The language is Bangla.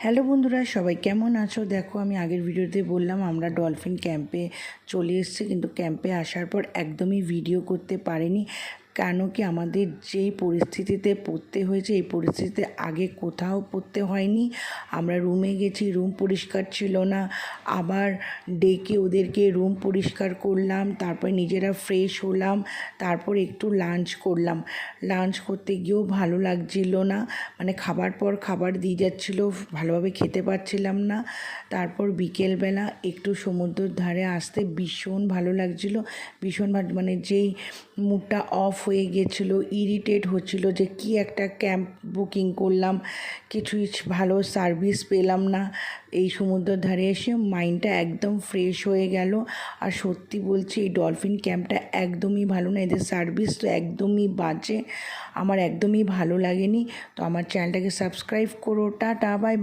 হ্যালো বন্ধুরা, সবাই কেমন আছো? দেখো, আমি আগের ভিডিওতে বললাম আমরা ডলফিন ক্যাম্পে চলে এসেছি, কিন্তু ক্যাম্পে আসার পর একদমই ভিডিও করতে পারিনি। কেন কি, আমাদের যেই পরিস্থিতিতে পড়তে হয়েছে এই পরিস্থিতিতে আগে কোথাও পড়তে হয়নি। আমরা রুমে গেছি, রুম পরিষ্কার ছিল না, আবার ডেকে ওদেরকে রুম পরিষ্কার করলাম, তারপর নিজেরা ফ্রেশ হলাম, তারপর একটু লাঞ্চ করলাম। লাঞ্চ করতে গিয়েও ভালো লাগছিল না, মানে খাবার পর খাবার দিয়ে যাচ্ছিলো, ভালোভাবে খেতে পারছিলাম না। তারপর বিকেলবেলা একটু সমুদ্রের ধারে আসতে ভীষণ ভালো লাগছিলো, ভীষণ মানে যেই মুডটা অফ হয়ে গেছিলো, ইরিটেট হচ্ছিলো যে কি একটা ক্যাম্প বুকিং করলাম, কিছুই ভালো সার্ভিস পেলাম না। এই সমুদ্রের ধারে এসে মাইন্ডটা একদম ফ্রেশ হয়ে গেল। আর সত্যি বলছি, এই ডলফিন ক্যাম্পটা একদমই ভালো না, এদের সার্ভিস তো একদমই বাজে, আমার একদমই ভালো লাগেনি। তো আমার চ্যানেলটাকে সাবস্ক্রাইব করো। Tata, by.